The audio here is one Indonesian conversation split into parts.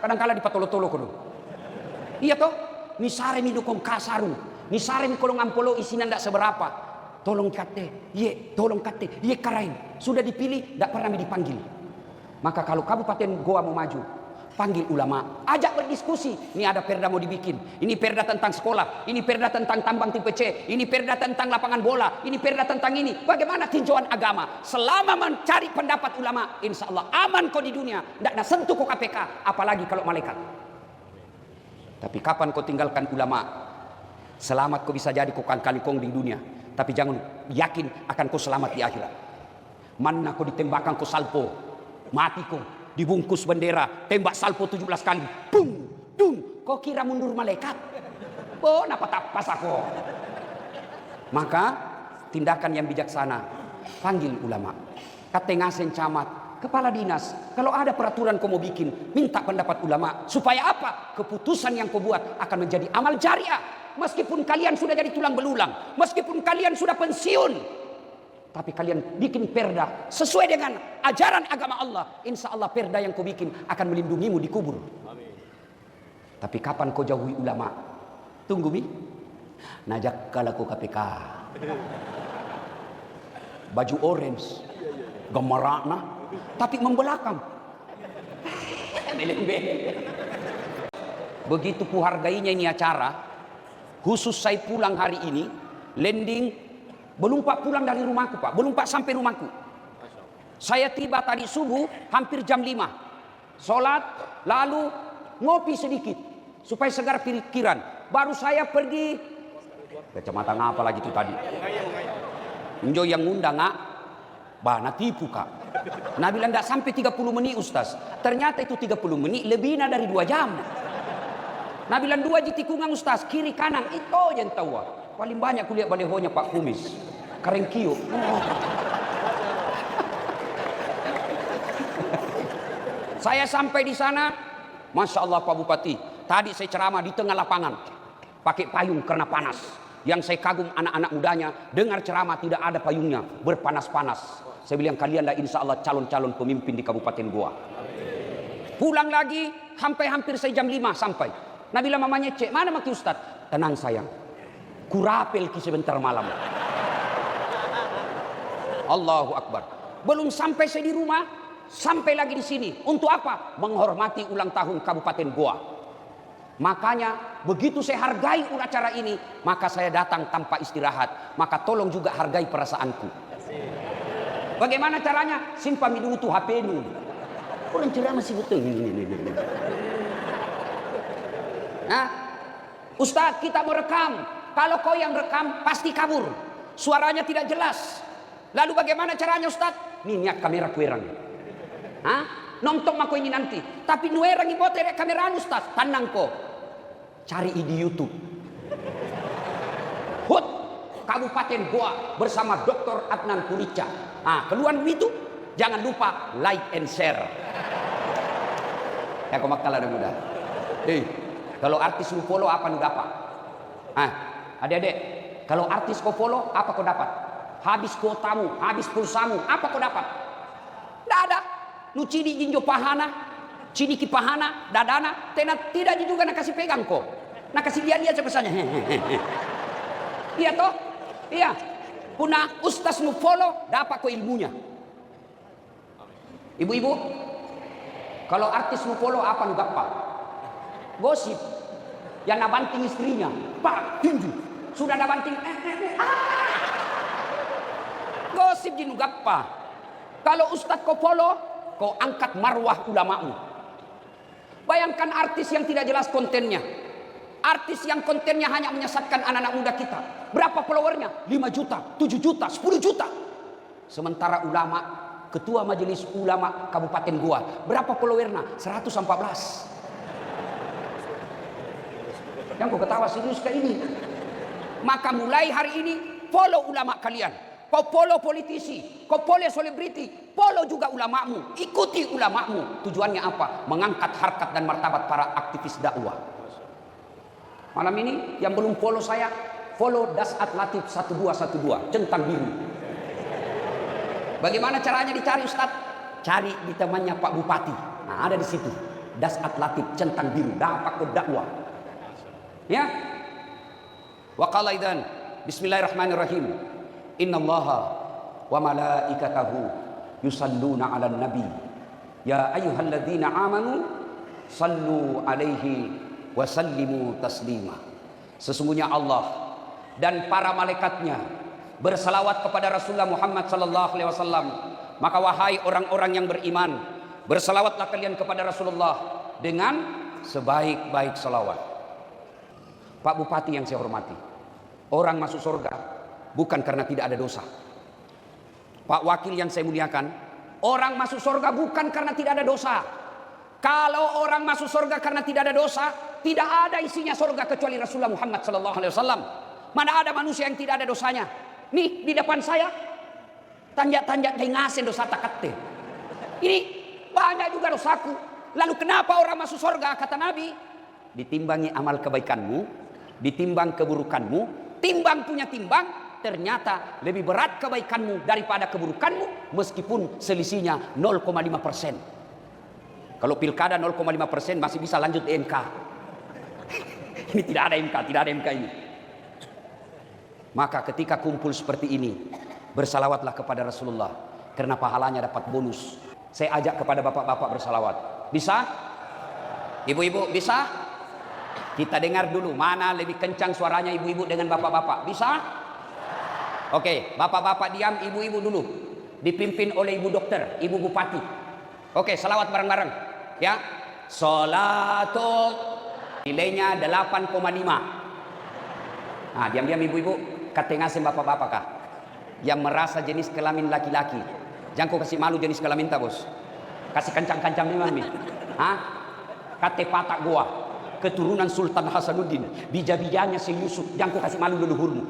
kadang-kala di patolo-tolo kono. Iya toh? Misare mi dukung kasarun, misare mi kolong ampolo isinya ndak seberapa. Tolong kate, tolong kate, karain. Sudah dipilih, ndak pernah mi dipanggil. Maka kalau Kabupaten Goa mau maju, panggil ulama, ajak berdiskusi. Ini ada perda mau dibikin, ini perda tentang sekolah, ini perda tentang tambang tipe C, ini perda tentang lapangan bola, ini perda tentang ini. Bagaimana tinjauan agama? Selama mencari pendapat ulama, insya Allah aman kau di dunia. Tidak nak sentuh kau KPK, apalagi kalau malaikat. Tapi kapan kau tinggalkan ulama, selamat kau bisa jadi kau kangkong di dunia, tapi jangan yakin akan kau selamat di akhirat. Mana kau ditembakkan kau salpo, mati kau. Dibungkus bendera, tembak salpo 17 kali, bung, dung, kau kira mundur malaikat? Oh, napa tapas aku? Maka tindakan yang bijaksana, panggil ulama, katengasen camat, kepala dinas. Kalau ada peraturan kau mau bikin, minta pendapat ulama. Supaya apa? Keputusan yang kau buat akan menjadi amal jariah. Meskipun kalian sudah jadi tulang belulang, meskipun kalian sudah pensiun, tapi kalian bikin perda sesuai dengan ajaran agama Allah. Insya Allah perda yang kau bikin akan melindungimu di kubur. Amin. Tapi kapan kau jauhi ulama? Tunggu mi. Najak kalau kau KPK. Baju orange, gemerakna, tapi membelakang. Begitu ku hargainya ini acara, khusus saya pulang hari ini, landing. Belum pak pulang dari rumahku pak, belum pak sampai rumahku. Saya tiba tadi subuh hampir jam 5. Sholat, lalu ngopi sedikit supaya segar pikiran. Baru saya pergi kecamatan apa lagi itu tadi? Enjo yang ngundang ngak, bana tipu kak. Nah bilang tidak sampai 30 menit Ustaz. Ternyata itu 30 menit lebih dari 2 jam. Nah bilang 2 di tikungan Ustaz, kiri kanan itu yang tahu. Paling banyak kulihat balehonya Pak Kumis, Karengkio. Saya sampai di sana, Masya Allah Pak Bupati. Tadi saya ceramah di tengah lapangan, pakai payung karena panas. Yang saya kagum anak-anak mudanya, dengar ceramah tidak ada payungnya, berpanas-panas. Saya bilang kalianlah insya Allah calon-calon pemimpin di Kabupaten Goa. Pulang lagi, hampir saya jam 5 sampai. Nah bilang mamanya Cek, mana Maki Ustadz? Tenang sayang, kurapel ki sebentar malam. Allahu Akbar. Belum sampai saya di rumah, sampai lagi di sini. Untuk apa? Menghormati ulang tahun Kabupaten Goa. Makanya begitu saya hargai acara ini, maka saya datang tanpa istirahat. Maka tolong juga hargai perasaanku. Bagaimana caranya? Simpan dulu tuh HP-nu. Orang ceramah masih betul. Nah, Ustadz kita mau rekam. Kalau kau yang rekam pasti kabur, suaranya tidak jelas. Lalu bagaimana caranya Ustadz? Nih niat kamera kuerang. Hah? Nonton aku ini nanti. Tapi nuerang ibu terek kamera Ustadz. Tenang kok. Cari di YouTube. Hut Kabupaten Goa bersama Dr. Adnan Purica. Ah, keluar itu jangan lupa like and share. Ya kau makala ada muda. Kalau artis lu follow apa lu dapat? Ah, adik-adik, kalau artis kau follow apa kau dapat? Habis kuotamu, habis pulsamu, apa kau dapat? Tidak ada. Nu cini jinjo pahana, cini ki pahana, dadana, tidak juga nak kasih pegang kok. Nak kasih dia sebesarnya. Iya toh? Iya. Punah ustaz nu follow, dapat kau ilmunya. Ibu-ibu, kalau artis nu follow apa nu dapat? Gosip. Yang nabanting istrinya, Pak Tinju sudah nabanting. Gosip jinu gappa. Kalau ustadz kau follow, kau angkat marwah ulamamu. Bayangkan artis yang tidak jelas kontennya, artis yang kontennya hanya menyesatkan anak-anak muda kita. Berapa followernya? 5 juta, 7 juta, 10 juta. Sementara ulama, ketua majelis ulama Kabupaten Goa, berapa followernya? 114. Yang kau ketawa serius kayak ini. Maka mulai hari ini follow ulama kalian. Kau follow politisi, kau follow selebriti, follow juga ulamamu, ikuti ulamamu. Tujuannya apa? Mengangkat harkat dan martabat para aktivis dakwah. Malam ini yang belum follow saya, follow Dasat Latif 1212 centang biru. Bagaimana caranya dicari Ustaz? Cari di temannya Pak Bupati. Nah, ada di situ. das atlatif centang biru dapat ke dakwah. Ya. Wa qala idzan bismillahirrahmanirrahim. Innallaha wa malaikatahu yusalluna 'alan nabi. Ya ayyuhalladzina amanu sallu alaihi wa sallimu taslima. Sesungguhnya Allah dan para malaikatnya bersalawat kepada Rasulullah Muhammad sallallahu alaihi wasallam. Maka wahai orang-orang yang beriman, bersalawatlah kalian kepada Rasulullah dengan sebaik-baik salawat. Pak Bupati yang saya hormati, orang masuk surga bukan karena tidak ada dosa. Pak Wakil yang saya muliakan, orang masuk surga bukan karena tidak ada dosa. Kalau orang masuk surga karena tidak ada dosa, tidak ada isinya surga kecuali Rasulullah Muhammad sallallahu alaihi wasallam. Mana ada manusia yang tidak ada dosanya? Nih di depan saya tanjak-tanjak ngasen dosa takate. Ini banyak juga dosaku. Lalu kenapa orang masuk surga? Kata Nabi, ditimbangi amal kebaikanmu, ditimbang keburukanmu, timbang punya timbang, ternyata lebih berat kebaikanmu daripada keburukanmu, meskipun selisihnya 0,5%. Kalau pilkada 0,5% masih bisa lanjut MK. Ini tidak ada MK, tidak ada MK ini. Maka ketika kumpul seperti ini, bersalawatlah kepada Rasulullah, karena pahalanya dapat bonus. Saya ajak kepada bapak-bapak bersalawat. Bisa? Ibu-ibu bisa? Kita dengar dulu mana lebih kencang suaranya ibu-ibu dengan bapak-bapak. Bisa? Oke, bapak-bapak diam, ibu-ibu dulu. Dipimpin oleh ibu dokter, ibu bupati. Oke, salawat bareng-bareng. Ya. Salatul nilainya 8,5. Nah, diam-diam ibu-ibu. Katengasin bapak-bapak kah? Yang merasa jenis kelamin laki-laki. Jangan kau kasih malu jenis kelamin tak bos. Kasih kancang-kancang memang nih. Hah? Kate patak gua. Keturunan Sultan Hasanuddin. Bija-bijanya si Yusuf. Jangan kau kasih malu leluhurmu.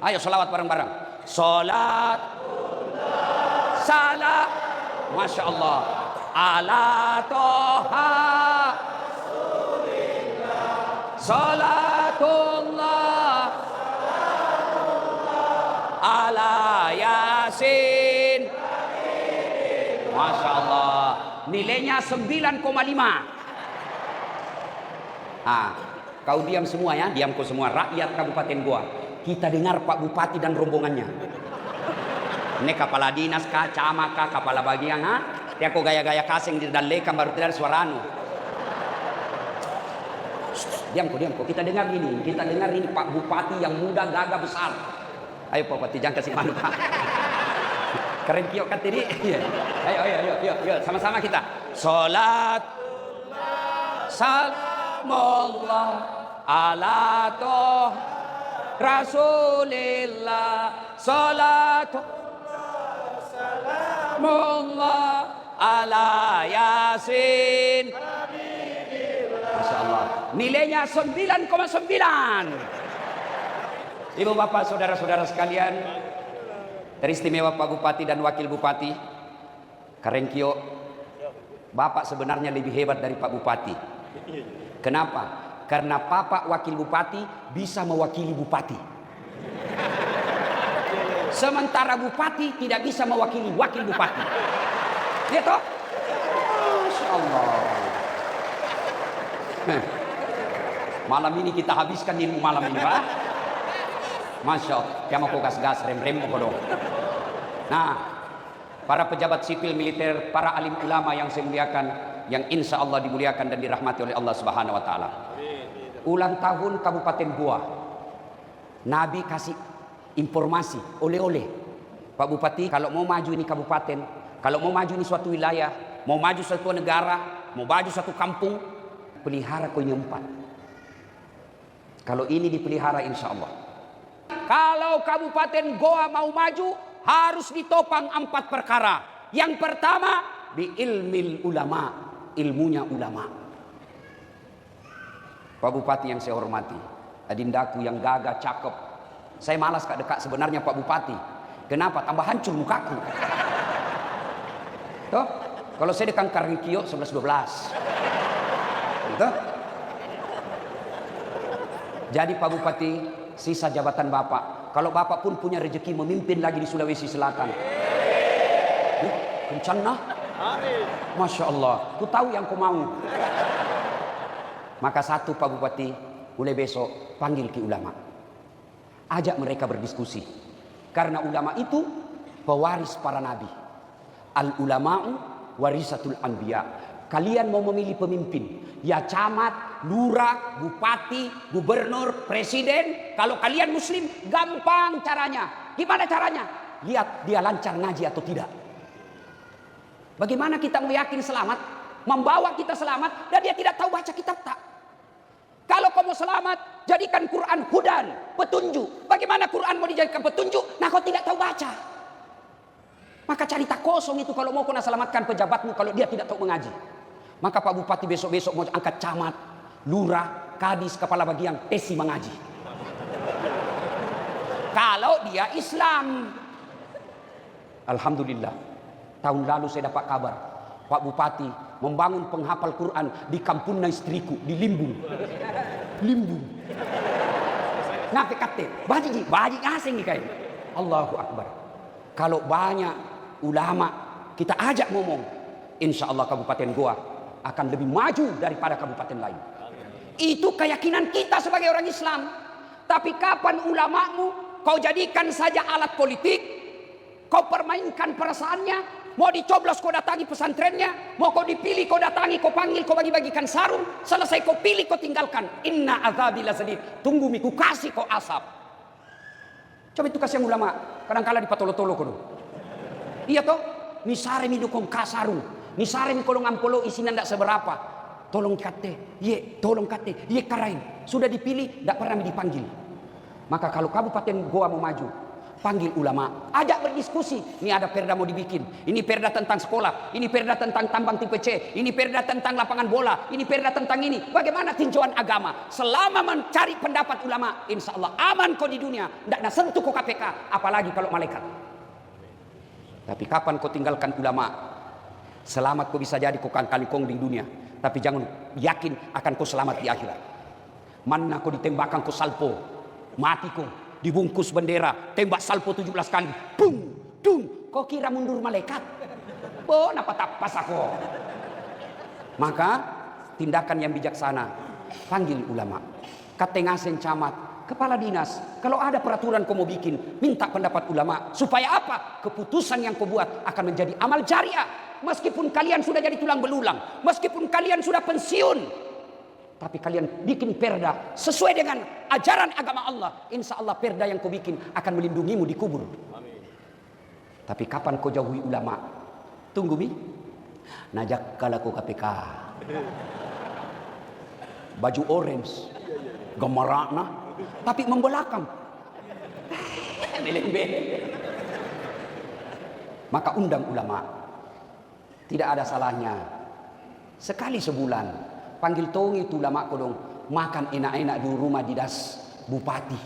Ayo salawat bareng-bareng. Salat. Salam. Masya Allah. Ala toha. Salatullah. Ala Yasin. Masya Allah. Nilainya 9,5. Kau diam semua ya. Diam kau semua. Rakyat Kabupaten Goa. Kita dengar Pak Bupati dan rombongannya. Ini kepala dinas kah, camat kah, kepala bagian ha? Dia kau gaya-gaya kasing di dalekam baru tidak suaranu. Diam kau. Kita dengar ini. Kita dengar ini Pak Bupati yang muda, gagah, besar. Ayo Pak Bupati, jangan kasih malu Pak. Keren kiok kan tadi. Ayo, sama-sama kita. Salat. Salamullah ala toh Rasulillah. Salat. Salamullah ala Yasin. Masya Allah. Nilainya 9,9. Ibu bapak saudara-saudara sekalian, teristimewa Pak Bupati dan Wakil Bupati, Karengkio, bapak sebenarnya lebih hebat dari Pak Bupati. Kenapa? Karena Bapak Wakil Bupati bisa mewakili Bupati. Sementara Bupati tidak bisa mewakili Wakil Bupati. Ya toh? Masya Allah. Malam ini kita habiskan ilmu malam ini Pak. Masya Allah. Yang mau gas-gas rem-rem mau dong. Nah, para pejabat sipil militer, para alim ulama yang saya muliakan, yang insya Allah dimuliakan dan dirahmati oleh Allah Subhanahu Wa Taala. Ulang tahun Kabupaten Goa, Nabi kasih informasi oleh-oleh. Pak Bupati, kalau mau maju ini kabupaten, kalau mau maju ini suatu wilayah, mau maju suatu negara, mau maju suatu kampung, pelihara koin 4. Kalau ini dipelihara insya Allah. Kalau Kabupaten Goa mau maju, harus ditopang 4 perkara. Yang pertama, bi ilmil ulama, ilmunya ulama. Pak Bupati yang saya hormati, adindaku yang gagah, cakep. Saya malas kak dekat sebenarnya Pak Bupati. Kenapa? Tambah hancur mukaku. Tuh, kalau saya dekat Karengkio 11-12. Gitu? Jadi Pak Bupati, sisa jabatan Bapak. Kalau Bapak pun punya rezeki memimpin lagi di Sulawesi Selatan. Kencana. Masya Allah, ku tahu yang ku mau. Maka satu Pak Bupati, mulai besok panggil ki ulama. Ajak mereka berdiskusi. Karena ulama itu pewaris para nabi. Al ulama'u warisatul anbiya. Kalian mau memilih pemimpin, ya camat, lurah, bupati, gubernur, presiden. Kalau kalian muslim, gampang caranya. Gimana caranya? Lihat dia lancar ngaji atau tidak. Bagaimana kita mau yakin selamat? Membawa kita selamat dan dia tidak tahu baca kitab tak. Kalau kamu selamat, jadikan Quran hudan, petunjuk. Bagaimana Quran mau dijadikan petunjuk? Nah kau tidak tahu baca. Maka cari tak kosong itu kalau mau kau nak selamatkan pejabatmu kalau dia tidak tahu mengaji. Maka Pak Bupati besok-besok mau angkat camat, lurah, kadis, kepala bagian, tesi mengaji. Kalau dia Islam. Alhamdulillah. Tahun lalu saya dapat kabar. Pak Bupati membangun penghafal Quran di kampungnya istriku, di Limbung. Limbung. Ngapain kate? Baji asing nih kayak. Allahu Akbar. Kalau banyak ulama kita ajak ngomong, insya Allah Kabupaten Goa akan lebih maju daripada kabupaten lain. Itu keyakinan kita sebagai orang Islam. Tapi kapan ulamamu kau jadikan saja alat politik, kau permainkan perasaannya, mau dicoblos kau datangi pesantrennya, mau kau dipilih kau datangi, kau panggil, kau bagi-bagikan sarung, selesai kau pilih kau tinggalkan. Inna azabi lasadid. Tunggu miku kasih kau asap. Coba itu kasih yang ulama, kadang-kala dipatolo-tolo kau. Iya toh, misare mi dukung kasarung, misare mi kolong ampolo isinya ndak seberapa. Tolong kate, tolong kate, karain. Sudah dipilih, ndak pernah dipanggil. Maka kalau Kabupaten Goa mau maju, panggil ulama, ajak berdiskusi. Ini ada perda mau dibikin, ini perda tentang sekolah, ini perda tentang tambang tipe C, ini perda tentang lapangan bola, ini perda tentang ini. Bagaimana tinjauan agama? Selama mencari pendapat ulama, insya Allah aman kau di dunia. Tidak nak sentuh kau KPK, apalagi kalau malaikat. Tapi kapan kau tinggalkan ulama? Selamat kau bisa jadi kau kangkong di dunia, tapi jangan yakin akan kau selamat di akhirat. Mana kau ditembakkan kau salpo, mati kau. Dibungkus bendera, tembak salpo 17 kali. Bung, dung. Kau kira mundur malaikat? Oh, napa tapas aku. Maka tindakan yang bijaksana, panggil ulama. Katengasen camat, kepala dinas. Kalau ada peraturan kau mau bikin, minta pendapat ulama. Supaya apa? Keputusan yang kau buat akan menjadi amal jariah. Meskipun kalian sudah jadi tulang belulang, meskipun kalian sudah pensiun, tapi kalian bikin perda sesuai dengan ajaran agama Allah. Insya Allah perda yang kau bikin akan melindungimu di kubur. Amin. Tapi kapan kau jauhi ulama? Tunggu mi. Najak kalaku KPK. Baju orange. Gemerana. Tapi membelakang. Beleng-beleng. Maka undang ulama. Tidak ada salahnya. Sekali sebulan. Panggil tong itu ulama kodong makan enak-enak di rumah dinas bupati.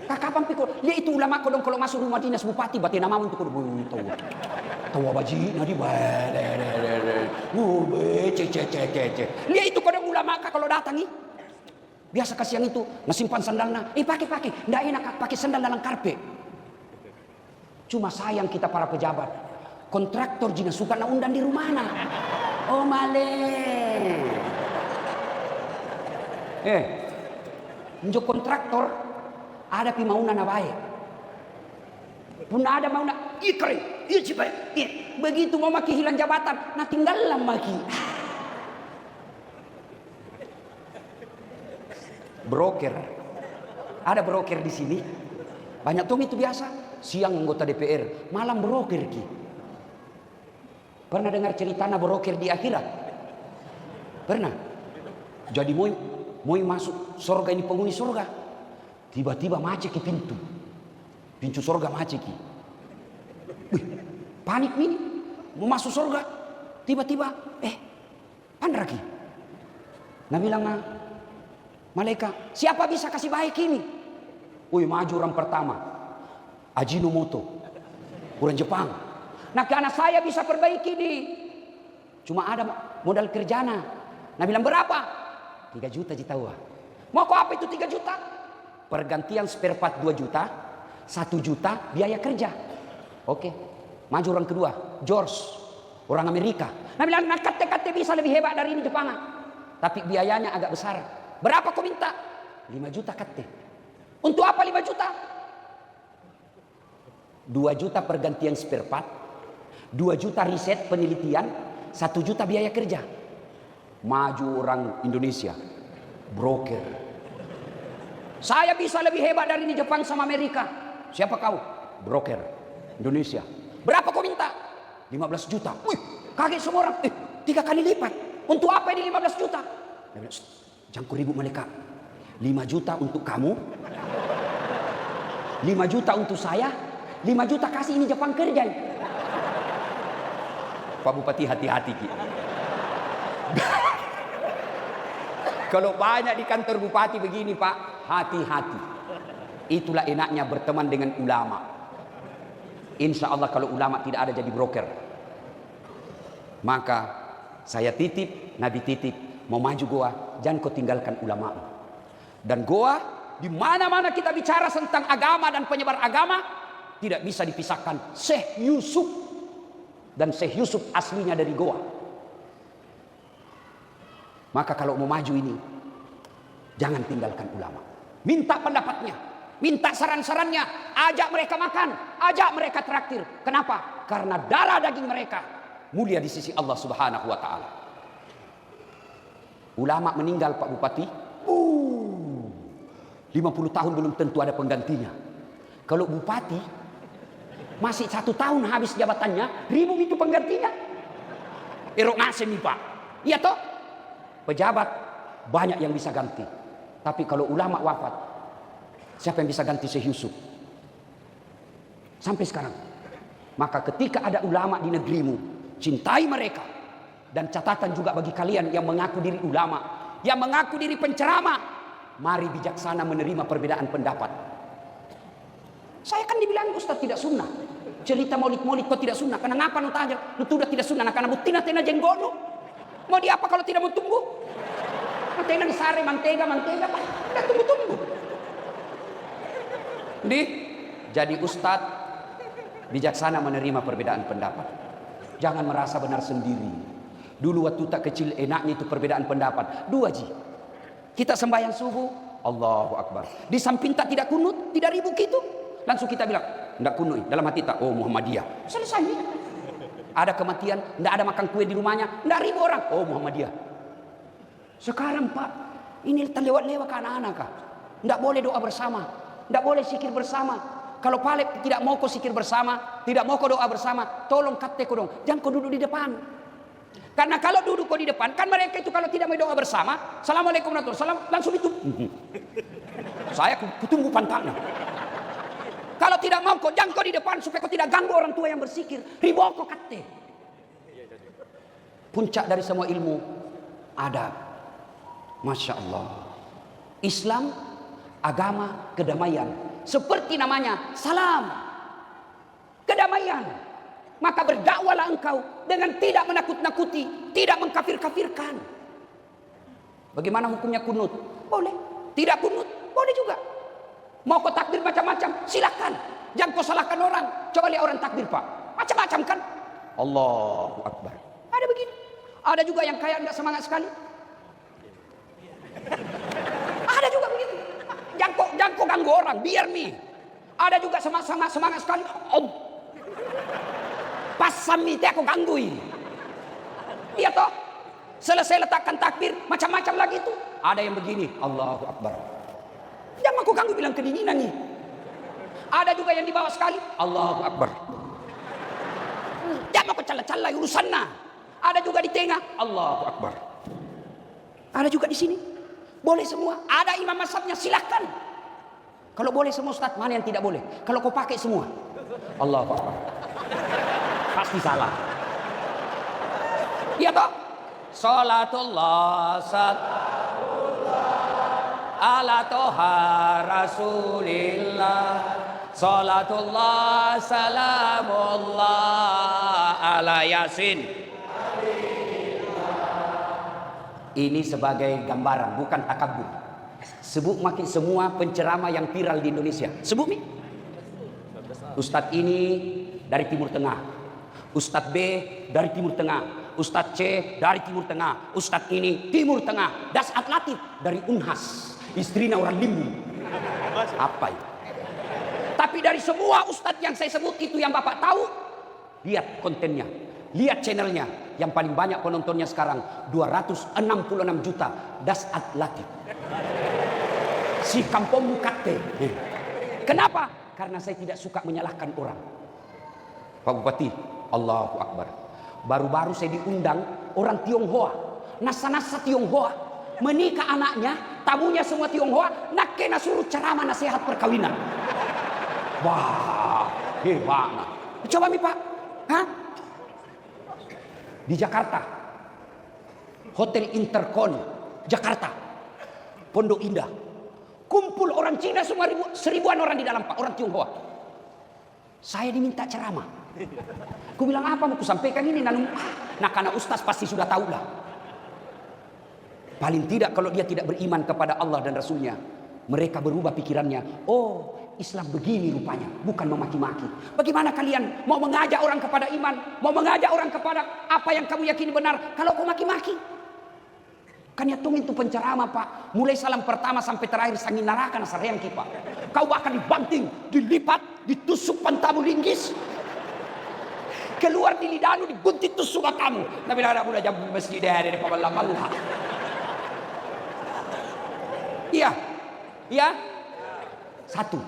Kapan pikir dia itu ulama kodong kalau masuk rumah dinas bupati berarti nama untuk kodong tahu baji nadi dia itu kodong ulama kalau datangi biasa kasih yang itu ngesimpan sandalnya pakai ndak enak pakai sandal dalam karpet. Cuma sayang kita para pejabat kontraktor jina suka na undang di rumahna. Oh male. Njo kontraktor ada pi mauna na baik. Pun ada mauna keren. Begitu mau maki hilang jabatan, nah tinggallah maki. Broker. Ada broker di sini. Banyak tuh itu biasa. Siang anggota DPR, malam broker ki. Pernah dengar cerita broker di akhirat? Pernah? Jadi mau masuk surga ini penghuni surga. Tiba-tiba macet ke pintu. Pintu surga macet ki. Panik ini. Mau masuk surga. Tiba-tiba pandra ki. Nah bilang malaikat, siapa bisa kasih baik ini? Maju orang pertama. Ajinomoto. Orang Jepang. Nah karena saya bisa perbaiki nih. Cuma ada modal kerjana. Nah bilang berapa? 3 juta jitawa. Mau kok apa itu 3 juta? Pergantian spare part 2 juta. 1 juta biaya kerja. Oke. Maju orang kedua, George, orang Amerika. Nah bilang, nah kate bisa lebih hebat dari ini Jepang. Tapi biayanya agak besar. Berapa kau minta? 5 juta kate. Untuk apa 5 juta? 2 juta pergantian spare part, 2 juta riset penelitian, 1 juta biaya kerja. Maju orang Indonesia, broker. Saya bisa lebih hebat dari ini Jepang sama Amerika. Siapa kau? Broker Indonesia. Berapa kau minta? 15 juta. Wih, kaget semua orang. 3 kali lipat. Untuk apa ini 15 juta? Jangan kau ribut mereka. 5 juta untuk kamu, 5 juta untuk saya, 5 juta kasih ini Jepang kerja. Pak Bupati hati-hati Ki. Kalau banyak di kantor bupati begini Pak, hati-hati. Itulah enaknya berteman dengan ulama. Insya Allah kalau ulama tidak ada jadi broker. Maka saya titip, Nabi titip, mau maju goa, jangan kau tinggalkan ulama. Dan goa, di mana-mana kita bicara tentang agama dan penyebar agama, tidak bisa dipisahkan Syekh Yusuf. Dan Syekh Yusuf aslinya dari goa. Maka kalau mau maju ini, jangan tinggalkan ulama. Minta pendapatnya, minta saran-sarannya, ajak mereka makan, ajak mereka traktir. Kenapa? Karena darah daging mereka mulia di sisi Allah Subhanahu wa taala. Ulama meninggal Pak Bupati, 50 tahun belum tentu ada penggantinya. Kalau bupati masih 1 tahun habis jabatannya, 1000 itu penggantinya. Erok ngasih nih Pak. Iya toh? Pejabat banyak yang bisa ganti. Tapi kalau ulama wafat, siapa yang bisa ganti Syekh Yusuf? Sampai sekarang. Maka ketika ada ulama di negerimu, cintai mereka. Dan catatan juga bagi kalian yang mengaku diri ulama, yang mengaku diri penceramah, mari bijaksana menerima perbedaan pendapat. Saya kan dibilang Ustaz tidak sunnah. Cerita maulid-maulid kok tidak sunnah. Karena ngapa nu tanya? Nu sudah tidak sunnah. Nah, karena butina tena jenggono. Mau di apa kalau tidak mau tumbuh? Tena disare mantega Pak. Tidak tumbuh-tumbuh. Jadi Ustaz bijaksana menerima perbedaan pendapat. Jangan merasa benar sendiri. Dulu waktu tak kecil enaknya itu perbedaan pendapat. 2 ji. Kita sembahyang subuh, Allahu Akbar. Di samping tak tidak kunut, tidak ribut gitu. Langsung kita bilang, tidak kunut. Dalam hati tak, oh Muhammadiyah. Selesai. Ada kematian, tidak ada makan kue di rumahnya, tidak ribut orang. Oh Muhammadiyah. Sekarang Pak, ini terlewat-lewat ke anak-anak kah? Tidak boleh doa bersama, tidak boleh zikir bersama. Kalau Palep tidak mau kau zikir bersama, tidak mau kau doa bersama, tolong kate kau dong, jangan kau duduk di depan. Karena kalau duduk kau di depan, kan mereka itu kalau tidak mau doa bersama, Assalamualaikum warahmatullahi wabarakatuh, langsung itu. Saya kutunggu pantangnya. Kalau tidak mau kau, jangan kau di depan supaya kau tidak ganggu orang tua yang berzikir. Ribo kau kate. Puncak dari semua ilmu adab. Masya Allah. Islam agama kedamaian. Seperti namanya salam. Kedamaian. Maka berdakwalah engkau dengan tidak menakut-nakuti, tidak mengkafir-kafirkan. Bagaimana hukumnya kunut? Boleh. Tidak kunut? Boleh juga. Mau kau takbir macam-macam, silakan. Jangan kau salahkan orang. Coba lihat orang takbir Pak, macam-macam kan. Allahu Akbar. Ada begini. Ada juga yang kayak enggak semangat sekali. Ada juga begitu. Jangan kau ganggu orang, biar nih. Ada juga semangat sekali. Pas sami aku ganggui. Iya toh? Selesai letakkan takbir, macam-macam lagi itu. Ada yang begini, Allahu Akbar. Jangan aku ganggu bilang kedinginan nih. Ada juga yang di bawah sekali, Allahu Akbar. Jangan aku cala-cala urusannya. Ada juga di tengah, Allahu Akbar. Ada juga di sini. Boleh semua. Ada imam mazhabnya, silakan. Kalau boleh semua Ustaz, mana yang tidak boleh? Kalau kau pakai semua, Allahu Akbar. Pasti salah. Iya toh? Salatullah ala toha rasulillah, salatullah salamullah ala yasin. Ini sebagai gambaran, bukan takabur. Sebut makin semua penceramah yang viral di Indonesia. Sebut nih. Ustadz ini dari Timur Tengah, Ustadz B dari Timur Tengah, Ustadz C dari Timur Tengah, Ustadz ini Timur Tengah, Dasat Latif dari Unhas, istrinya orang Limbung. Apa itu? Tapi dari semua ustadz yang saya sebut itu yang Bapak tahu, lihat kontennya, lihat channelnya. Yang paling banyak penontonnya sekarang 266 juta, Dasat Latif. Si kampung Mukate. Kenapa? Karena saya tidak suka menyalahkan orang. Pak Bupati, Allahu Akbar. Baru-baru saya diundang orang Tionghoa, nasa-nasa Tionghoa, menikah anaknya, tamunya semua Tionghoa, nak kena suruh ceramah nasihat perkawinan. Wah, hebat. Coba nih Pak, hah? Di Jakarta, Hotel Intercon, Jakarta, Pondok Indah, kumpul orang Cina semua, seribuan orang di dalam Pak, orang Tionghoa. Saya diminta ceramah. Aku bilang apa mau kusampaikan ini? Nah karena ustaz pasti sudah tahu lah. Paling tidak kalau dia tidak beriman kepada Allah dan Rasulnya, mereka berubah pikirannya. Oh, Islam begini rupanya, bukan memaki-maki. Bagaimana kalian mau mengajak orang kepada iman, mau mengajak orang kepada apa yang kamu yakini benar, kalau kau maki-maki? Kan ya itu penceramah Pak, mulai salam pertama sampai terakhir sangin neraka nasarengki Pak. Kau akan dibanting, dilipat, ditusuk pantamu linggis, keluar di lidahmu, digunting tusuk kamu. Nabi ada udah jam masjid dari pabalang-palang. Iya, iya. Satu,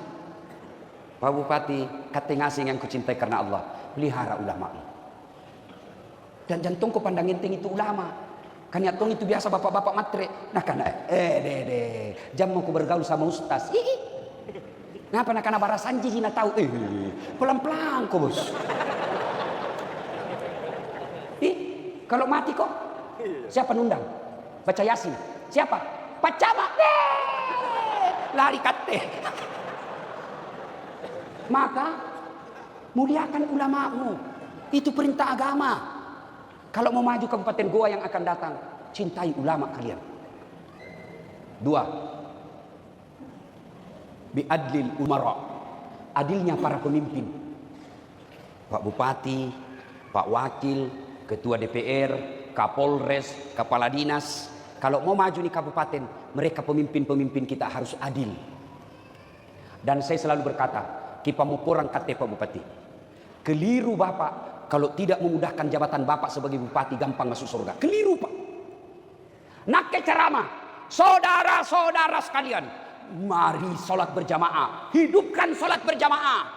Pak Bupati, kata ngasing yang kucintai karena Allah, pelihara ulama. Dan jantungku pandang enteng itu ulama. Kan ya itu biasa bapak-bapak matre. Nah karena jam mau ku bergaul sama ustaz. Kenapa nak karena barasanji hina tahu? Pelan-pelan kok bos. Kalau mati kok siapa nundang? Baca Yasin. Siapa? Pak Camat. Lari kate. Maka muliakan ulamamu. Itu perintah agama. Kalau mau maju Kabupaten Goa yang akan datang, cintai ulama kalian. Dua, biadlil umara, adilnya para pemimpin. Pak Bupati, Pak Wakil, Ketua DPR, Kapolres, Kepala Dinas. Kalau mau maju di kabupaten, mereka pemimpin-pemimpin kita harus adil. Dan saya selalu berkata, kita mau kurang kata Pak Bupati. Keliru Bapak kalau tidak memudahkan jabatan Bapak sebagai Bupati gampang masuk surga. Keliru Pak. Nak ceramah, saudara-saudara sekalian, mari sholat berjamaah, hidupkan sholat berjamaah.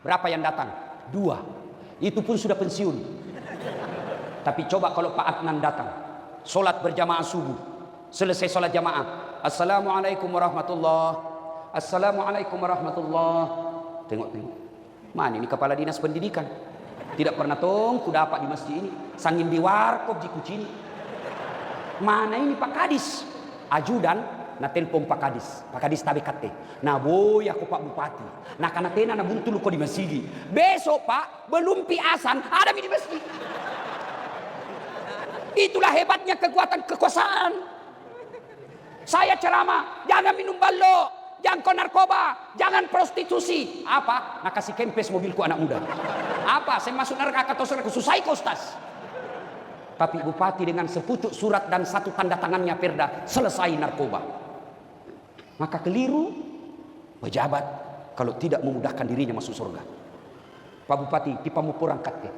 Berapa yang datang? 2. Itu pun sudah pensiun. Tapi coba kalau Pak Adnan datang, sholat berjamaah subuh, selesai sholat jamaah, assalamualaikum warahmatullah, assalamualaikum warahmatullah. Tengok-tengok, mana ini kepala dinas pendidikan? Tidak pernah ku dapat di masjid ini. Sangin di warkop di kucing. Mana ini Pak Kadis? Ajudan, na telepon Pak Kadis. Pak Kadis tabe kate. Nah boy aku Pak Bupati. Nah karena tena na buntul ko di masjid. Besok Pak, belum piasan ada di masjid. Itulah hebatnya kekuasaan. Saya ceramah, jangan minum balok, jangan narkoba, jangan prostitusi. Apa? Nak kasih kempes mobilku anak muda. Apa? Saya masuk neraka atau surga? Susah Ustaz. Tapi Bupati dengan sepucuk surat dan satu tanda tangannya perda selesai narkoba. Maka keliru pejabat kalau tidak memudahkan dirinya masuk surga. Pak Bupati di Pamupurang kate.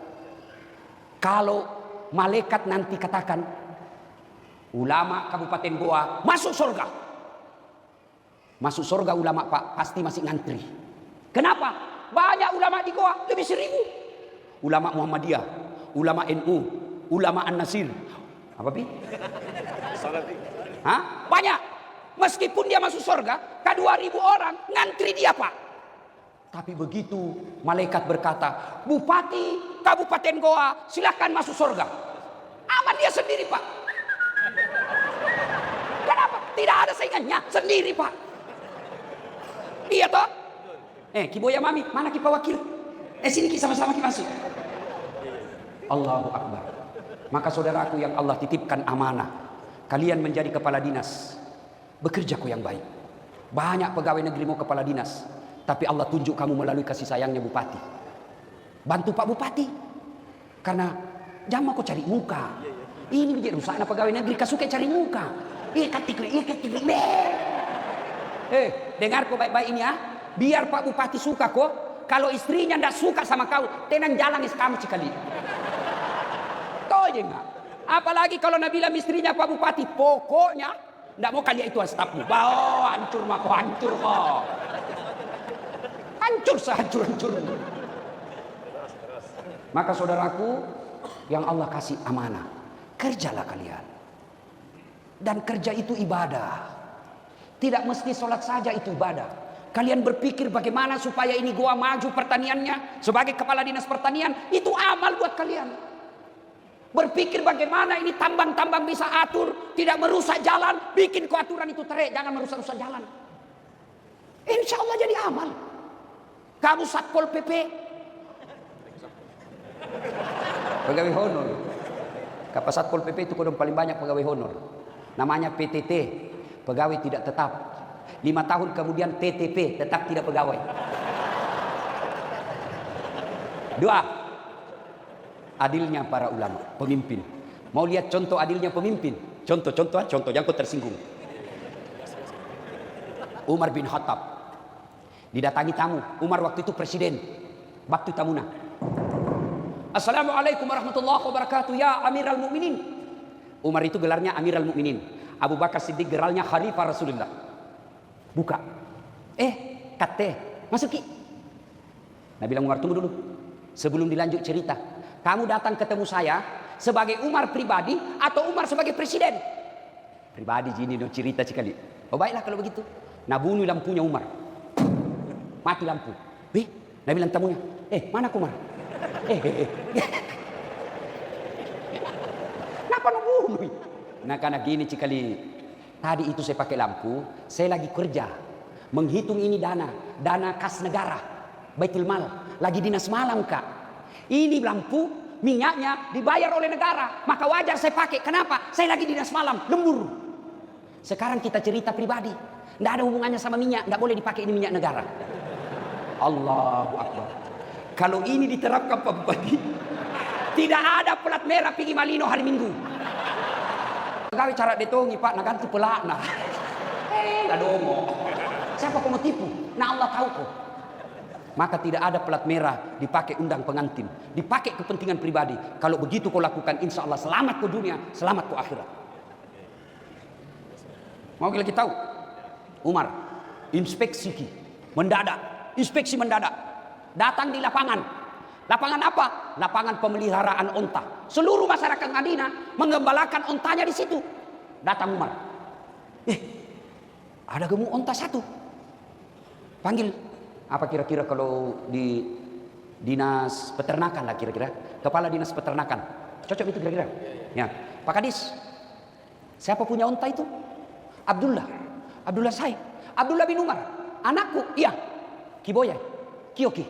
Kalau malaikat nanti katakan ulama Kabupaten Goa masuk surga. Masuk surga ulama Pak pasti masih ngantri. Kenapa? Banyak ulama di Goa, lebih 1000. Ulama Muhammadiyah, ulama NU, ulama An-Nasir. Apa Pi? Hah? Banyak. Meskipun dia masuk surga, ke 2000 orang ngantri dia Pak. Tapi begitu malaikat berkata, Bupati Kabupaten Goa silakan masuk surga. Aman dia sendiri Pak. Kenapa? Tidak ada saingannya, sendiri Pak. Iya toh? Kiboya Mami, mana Ki Pak Wakil? Sini Ki sama-sama Ki masuk. Allahu Akbar. Maka saudaraku yang Allah titipkan amanah, kalian menjadi kepala dinas, bekerja yang baik. Banyak pegawai negeri mau kepala dinas, tapi Allah tunjuk kamu melalui kasih sayangnya Bupati. Bantu Pak Bupati. Karena jangan kau cari muka. Ini menjadi rusaknya pegawai negeri, kau suka cari muka. Dengar kau baik-baik ini ya. Biar Pak Bupati suka kok. Kalau istrinya tidak suka sama kau, tenang jalan kamu sekali. Tahu aja enggak? Apalagi kalau Nabila istrinya Pak Bupati, pokoknya tidak mau kalian itu stafmu. Bawa hancur mah kau, hancur kok. Hancur sehancur-hancur. Maka saudaraku yang Allah kasih amanah, kerjalah kalian. Dan kerja itu ibadah. Tidak mesti sholat saja itu ibadah. Kalian berpikir bagaimana supaya ini gua maju pertaniannya. Sebagai kepala dinas pertanian, itu amal buat kalian. Berpikir bagaimana ini tambang-tambang bisa atur, tidak merusak jalan. Bikin aturan itu terek, jangan merusak-rusak jalan. Insya Allah jadi amal. Kamu Satpol PP, pegawai honor. Kapa Satpol PP itu kodong paling banyak pegawai honor. Namanya PTT, pegawai tidak tetap. 5 tahun kemudian TTP, tetap tidak pegawai. 2, adilnya para ulama, pemimpin. Mau lihat contoh adilnya pemimpin? Contoh, jangan kau tersinggung. Umar bin Khattab didatangi tamu. Umar waktu itu presiden. Waktu tamuna. Assalamualaikum warahmatullahi wabarakatuh ya Amirul Mukminin. Umar itu gelarnya Amirul Mukminin. Abu Bakar Siddiq gelarnya Khalifah Rasulullah. Buka. Kate, masuk ki. Nabi bilang Umar tunggu dulu. Sebelum dilanjut cerita, kamu datang ketemu saya sebagai Umar pribadi atau Umar sebagai presiden? Pribadi gini dong cerita sekali. Oh baiklah kalau begitu. Nah bunuh lampunya Umar. Mati lampu. Nabi bilang tamunya, mana Umar? Kenapa lu bunuh? Nah karena gini cikali. Tadi itu saya pakai lampu, saya lagi kerja. Menghitung ini dana kas negara. Baitul Mal, lagi dinas malam Kak. Ini lampu, minyaknya dibayar oleh negara. Maka wajar saya pakai, kenapa? Saya lagi dinas malam, lembur. Sekarang kita cerita pribadi. Tidak ada hubungannya sama minyak, tidak boleh dipakai ini minyak negara. Allahu Akbar. Kalau ini diterapkan Pak Bupati, tidak ada pelat merah pergi Malino hari Minggu. Pegawai cara detongi Pak, nak ganti pelak nah. Lah dongo. Siapa kau mau tipu? Nah Allah tahu kok. Maka tidak ada pelat merah dipakai undang pengantin, dipakai kepentingan pribadi. Kalau begitu kau lakukan, insya Allah selamat ke dunia, selamat ke akhirat. Mau lagi tahu? Umar inspeksi mendadak, inspeksi mendadak, datang di lapangan. Lapangan apa? Lapangan pemeliharaan onta. Seluruh masyarakat Madinah mengembalakan ontanya di situ. Datang Umar. Ada gemuk onta satu. Panggil. Apa kira-kira kalau di dinas peternakan lah kira-kira. Kepala dinas peternakan. Cocok itu kira-kira? Ya. Pak Kadis. Siapa punya onta itu? Abdullah. Abdullah saya. Abdullah bin Umar. Anakku. Iya. Kiboya. Kioki.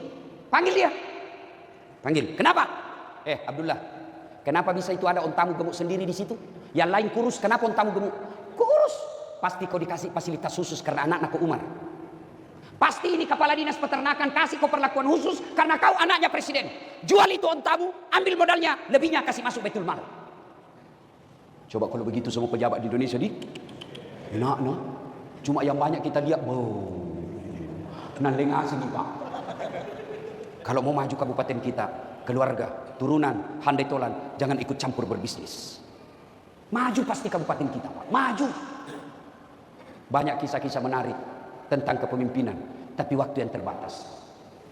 Panggil dia. Panggil. Kenapa? Abdullah. Kenapa bisa itu ada ontamu gemuk sendiri di situ? Yang lain kurus. Kenapa ontamu gemuk? Kurus. Pasti kau dikasih fasilitas khusus karena anak-anak Umar. Pasti ini kepala dinas peternakan kasih kau perlakuan khusus karena kau anaknya presiden. Jual itu ontamu, ambil modalnya, lebihnya kasih masuk Baitul Mal. Coba kalau begitu semua pejabat di Indonesia enak no. Cuma yang banyak kita lihat, nah lengah sini Pak. Kalau mau maju kabupaten kita, keluarga, turunan, handai tolan, jangan ikut campur berbisnis. Maju pasti kabupaten kita, Pak. Maju. Banyak kisah-kisah menarik tentang kepemimpinan, tapi waktu yang terbatas.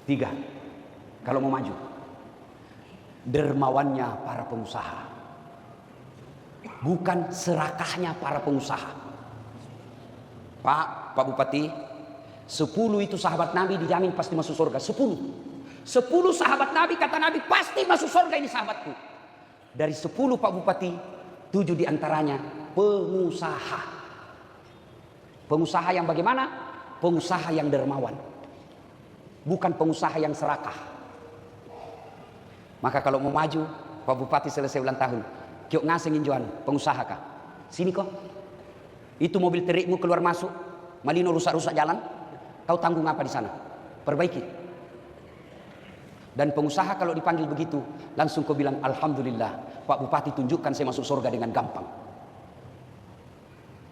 3, kalau mau maju, dermawannya para pengusaha, bukan serakahnya para pengusaha. Pak Bupati, 10 itu sahabat Nabi dijamin pasti masuk surga. 10 sahabat Nabi, kata Nabi pasti masuk surga ini sahabatku. Dari 10 Pak Bupati, 7 diantaranya pengusaha. Pengusaha yang bagaimana? Pengusaha yang dermawan. Bukan pengusaha yang serakah. Maka kalau mau maju, Pak Bupati selesai ulang tahun, kiok ngasih nginjuan pengusaha kah? Sini kok. Itu mobil terikmu keluar masuk, Malino rusak-rusak jalan, kau tanggung apa di sana? Perbaiki. Dan pengusaha kalau dipanggil begitu, langsung kau bilang, alhamdulillah, Pak Bupati tunjukkan saya masuk surga dengan gampang.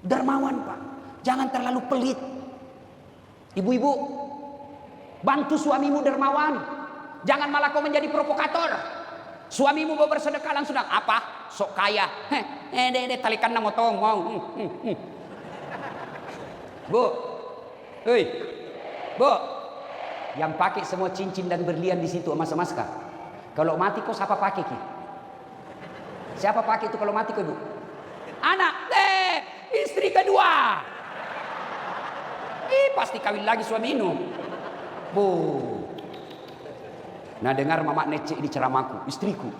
Dermawan Pak, jangan terlalu pelit. Ibu-ibu, bantu suamimu dermawan. Jangan malah kau menjadi provokator. Suamimu mau bersedekah langsung apa? Sok kaya. Talikan na motong mau. Bu, hei, bu, yang pakai semua cincin dan berlian di situ emas-emas kah? Kalau mati kok siapa pakai ki? Siapa pakai itu kalau mati kok ibu? Anak, istri kedua. Pasti kawin lagi suamimu. Bu. Nah dengar Mamak Necek di ceramahku, istriku.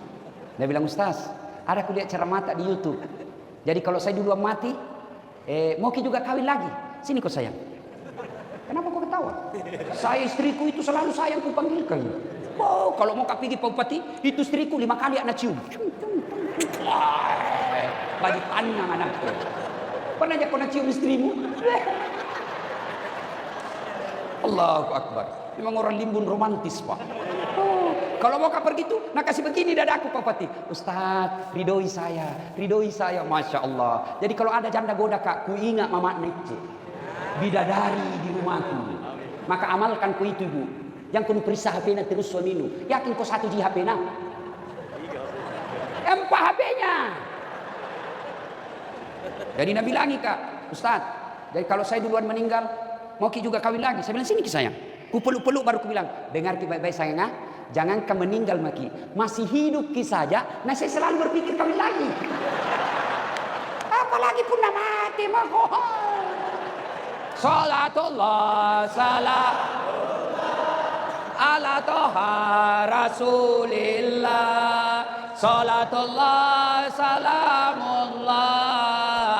Dia bilang, Ustaz, ada aku lihat ceramah di YouTube. Jadi kalau saya duluan mati, mau ki juga kawin lagi. Sini kau sayang. Kenapa kau ketawa? Saya istriku itu selalu sayang ku panggilkan. Oh, kalau mau pergi Pak Bupati, itu istriku 5 kali anak cium. Bagi panjang anakku. Pernah aja kau nak cium istrimu? Allahu Akbar. Memang orang Limbun romantis Pak. Oh, kalau mau pergi itu, nak kasih begini dadaku Pak Bupati. Ustaz, ridhoi saya, Masya Allah. Jadi kalau ada janda goda kak, ku ingat Mamak Necek, bidadari di rumahku. Maka amalkan ku itu ibu. Yang kau periksa HP-nya terus suamimu. Yakin kau 1 di HP-nya? 4 HP-nya. Jadi Nabi bilangi kak, Ustaz, jadi kalau saya duluan meninggal, mau ki juga kawin lagi. Saya bilang, sini ki sayang. Ku peluk-peluk baru ku bilang, dengar ki baik-baik sayang ah. Jangan kau meninggal maki. Masih hidup ki saja. Nah saya selalu berpikir kawin lagi. Apalagi pun nak mati mako. Salatullah salam ala toha rasulillah. Salatullah salamullah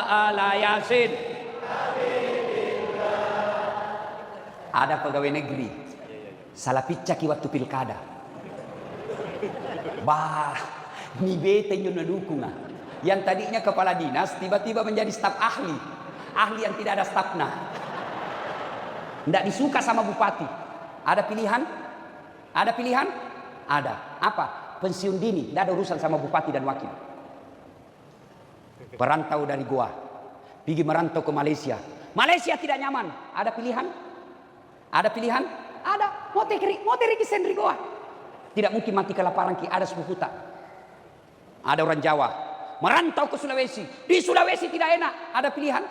ala yasin. Ada pegawai negeri salah picaki waktu pilkada. Bah, ni bete nyono dukung. Yang tadinya kepala dinas tiba-tiba menjadi staf ahli. Ahli yang tidak ada stafna. Tidak disuka sama bupati. Ada pilihan? Ada pilihan? Ada. Apa? Pensiun dini. Tidak ada urusan sama bupati dan wakil. Perantau dari Goa. Pergi merantau ke Malaysia. Malaysia tidak nyaman. Ada pilihan? Ada pilihan? Ada. Mau teri sendiri Goa. Tidak mungkin mati kelaparan ki ada sepupu tak. Ada orang Jawa. Merantau ke Sulawesi. Di Sulawesi tidak enak. Ada pilihan?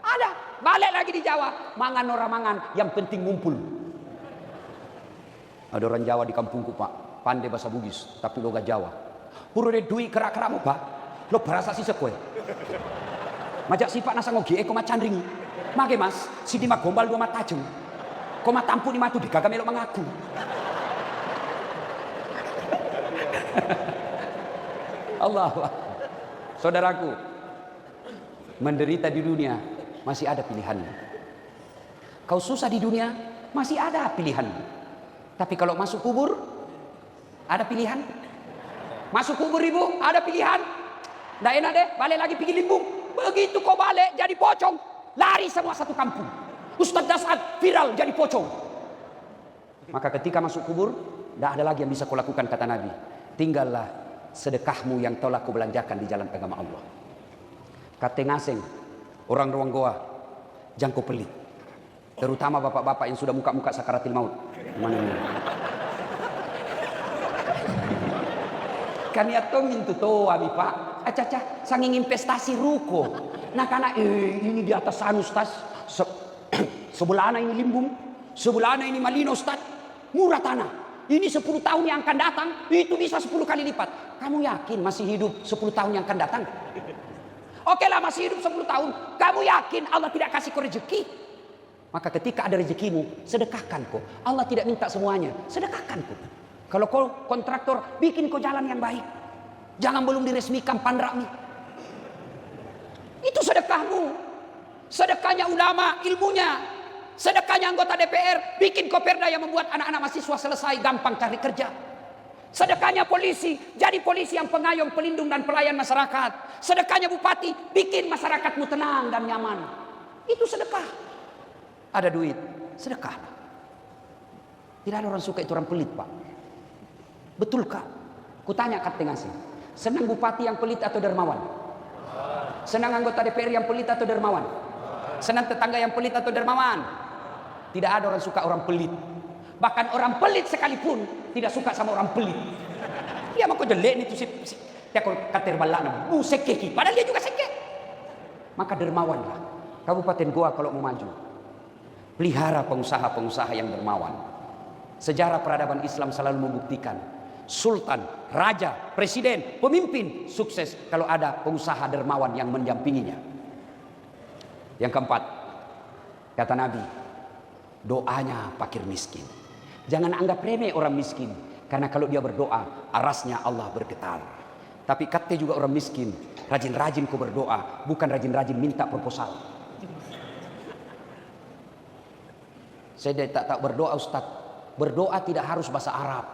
Ada. Balik lagi di Jawa. Mangan orang mangan. Yang penting ngumpul. Ada orang Jawa di kampungku Pak. Pandai bahasa Bugis. Tapi logat Jawa. Puro de duit kerak-kerakmu Pak. Lo berasa sih sekue. Majak sifat nasa ngogi. Eko macan ringi. Mage mas. Sidi mah gombal 2 mata jeng. Koma tampu ni matu digagam melok mengaku. Allah. Saudaraku. Menderita di dunia. Masih ada pilihan. Kau susah di dunia, masih ada pilihan. Tapi kalau masuk kubur, ada pilihan. Masuk kubur ibu, ada pilihan. Nggak enak deh, balik lagi pergi limbung. Begitu kau balik, jadi pocong. Lari semua satu kampung. Ustaz Dasad viral jadi pocong. Maka ketika masuk kubur, tidak ada lagi yang bisa kau lakukan kata Nabi. Tinggallah sedekahmu yang telah kau belanjakan di jalan agama Allah. Kata ngaseng. Orang ruang Goa, jangan kau pelit. Terutama bapak-bapak yang sudah muka-muka sakaratil maut. Mana-mana. Kami atongin tu toa mi Pak. Acaca, sanging investasi ruko. Nah karena ini di atas sana Ustaz. Sebelahnya ini limbung. Sebelahnya ini malino Ustaz. Murah tanah. Ini 10 tahun yang akan datang. Itu bisa 10 kali lipat. Kamu yakin masih hidup 10 tahun yang akan datang? Oke lah masih hidup 10 tahun. Kamu yakin Allah tidak kasih kau rezeki? Maka ketika ada rezekimu, sedekahkan kau. Allah tidak minta semuanya. Sedekahkan kau. Kalau kau kontraktor, bikin kau jalan yang baik. Jangan belum diresmikan pandrakmi. Itu sedekahmu. Sedekahnya ulama, ilmunya. Sedekahnya anggota DPR, bikin kau perda yang membuat anak-anak mahasiswa selesai gampang cari kerja. Sedekahnya polisi, jadi polisi yang pengayom, pelindung dan pelayan masyarakat. Sedekahnya bupati, bikin masyarakatmu tenang dan nyaman. Itu sedekah. Ada duit, sedekah. Tidak ada orang suka itu orang pelit Pak. Betulkah? Kutanya Kat Tengasi, senang bupati yang pelit atau dermawan? Senang anggota DPR yang pelit atau dermawan? Senang tetangga yang pelit atau dermawan? Tidak ada orang suka orang pelit. Bahkan orang pelit sekalipun tidak suka sama orang pelit. Dia mau jelek nih tuh si dia kater balana, sekeki, padahal dia juga sekek. Maka dermawanlah. Kabupaten Goa kalau mau maju, pelihara pengusaha-pengusaha yang dermawan. Sejarah peradaban Islam selalu membuktikan sultan, raja, presiden, pemimpin sukses kalau ada pengusaha dermawan yang mendampinginya. Yang keempat, kata Nabi, doanya fakir miskin. Jangan anggap remeh orang miskin, karena kalau dia berdoa, arasnya Allah bergetar. Tapi kata juga orang miskin, rajin-rajin kau berdoa, bukan rajin-rajin minta proposal. Saya tak tahu berdoa Ustaz. Berdoa tidak harus bahasa Arab.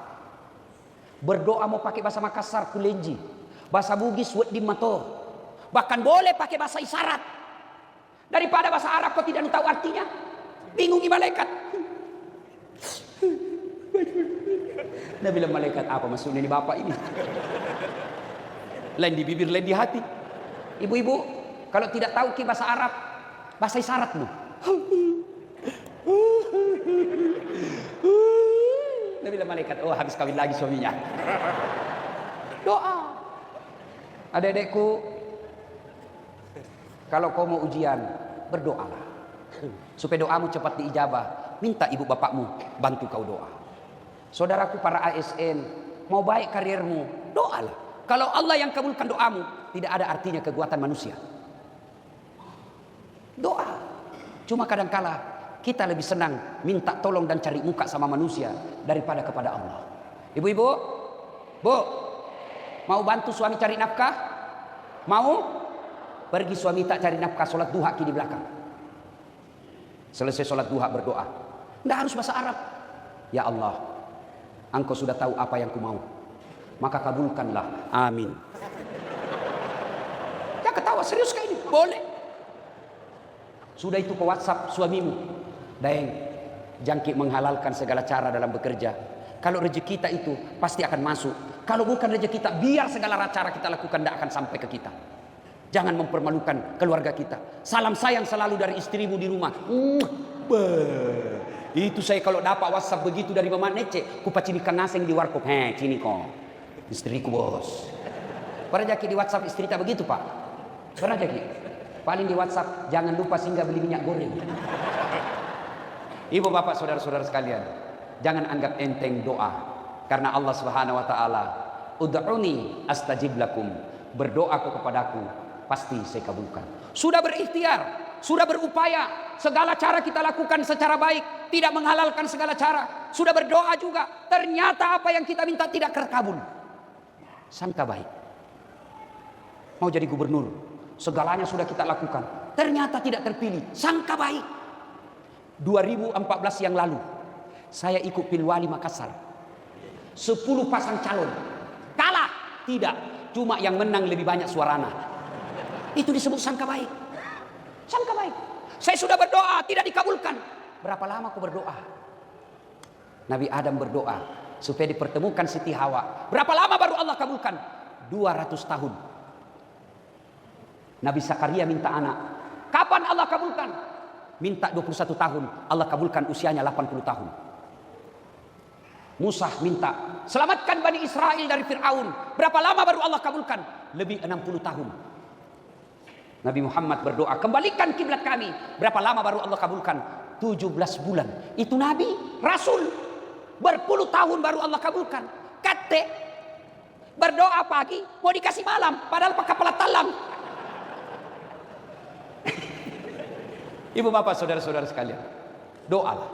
Berdoa mau pakai bahasa Makassar, Kulenji, bahasa Bugis, Weddi Mato. Bahkan boleh pakai bahasa isyarat. Daripada bahasa Arab kau tidak tahu artinya, bingungi malaikat. Dia bilang malaikat apa maksudnya ini bapak ini? Lain di bibir, lain di hati. Ibu-ibu, kalau tidak tahu ki bahasa Arab, bahasa isyarat lu. Dia bilang malaikat, oh habis kawin lagi suaminya. Doa. Adik-adikku, kalau kau mau ujian, berdoalah. Supaya doamu cepat diijabah. Minta ibu bapakmu bantu kau doa. Saudaraku para ASN, mau baik karirmu, doalah. Kalau Allah yang kabulkan doamu, tidak ada artinya kekuatan manusia. Doa. Cuma kadangkala kita lebih senang minta tolong dan cari muka sama manusia daripada kepada Allah. Ibu-ibu, Bu, mau bantu suami cari nafkah? Mau? Pergi suami tak cari nafkah, sholat duha di belakang. Selesai sholat duha berdoa. Tidak harus bahasa Arab. Ya Allah, Engkau sudah tahu apa yang ku mau, maka kabulkanlah. Amin. Ya ketawa serius kayak ini? Boleh. Sudah itu ke WhatsApp suamimu. Daeng, jangkik menghalalkan segala cara dalam bekerja. Kalau rezeki kita itu pasti akan masuk. Kalau bukan rezeki kita, biar segala cara kita lakukan tidak akan sampai ke kita. Jangan mempermalukan keluarga kita. Salam sayang selalu dari istrimu di rumah. Itu saya kalau dapat WhatsApp begitu dari Mama Nece, ku pacinikan naseng di warkop. Cini kok, istriku bos. Pernah jadi di WhatsApp istri tak begitu Pak? Pernah jadi? Paling di WhatsApp, jangan lupa singgah beli minyak goreng. Ibu bapak saudara-saudara sekalian, jangan anggap enteng doa, karena Allah Subhanahu Wa Taala, ud'uni astajib lakum, berdoaku kepadaku, pasti saya kabulkan. Sudah berikhtiar, sudah berupaya, segala cara kita lakukan secara baik, tidak menghalalkan segala cara. Sudah berdoa juga, ternyata apa yang kita minta tidak terkabul. Sangka baik. Mau jadi gubernur, segalanya sudah kita lakukan, ternyata tidak terpilih. Sangka baik. 2014 yang lalu, saya ikut Pilwali Makassar. 10 pasang calon, kalah tidak, cuma yang menang lebih banyak suarana. Itu disebut sangka baik. Sangka baik. Saya sudah berdoa, tidak dikabulkan. Berapa lama aku berdoa? Nabi Adam berdoa supaya dipertemukan Siti Hawa. Berapa lama baru Allah kabulkan? 200 tahun. Nabi Zakaria minta anak. Kapan Allah kabulkan? Minta 21 tahun. Allah kabulkan usianya 80 tahun. Musa minta, selamatkan Bani Israel dari Fir'aun. Berapa lama baru Allah kabulkan? Lebih 60 tahun. Nabi Muhammad berdoa, kembalikan kiblat kami. Berapa lama baru Allah kabulkan? 17 bulan. Itu Nabi, Rasul. Berpuluh tahun baru Allah kabulkan. Kate, berdoa pagi, mau dikasih malam. Padahal pakai kepala talang. Ibu bapak saudara-saudara sekalian, doalah.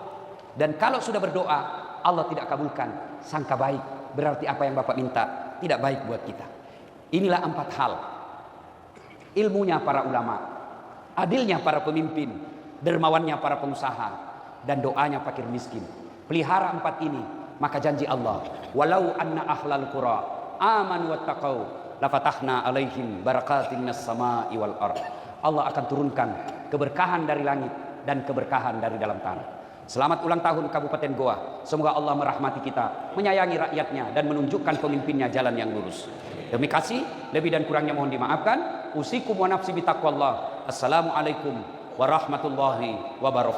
Dan kalau sudah berdoa, Allah tidak kabulkan, sangka baik. Berarti apa yang bapak minta tidak baik buat kita. Inilah 4 hal. Ilmunya para ulama, adilnya para pemimpin, dermawannya para pengusaha, dan doanya fakir miskin. Pelihara 4 ini, maka janji Allah, walau anna ahlal qura amanu wattaqau lafatahna alaihim barakatin minas sama'i wal ardh. Allah akan turunkan keberkahan dari langit dan keberkahan dari dalam tanah. Selamat ulang tahun Kabupaten Goa. Semoga Allah merahmati kita, menyayangi rakyatnya, dan menunjukkan pemimpinnya jalan yang lurus. Demi kasih, lebih dan kurangnya mohon dimaafkan. Usikum wa nafsi bitaqwallah. Assalamualaikum warahmatullahi wabarakatuh.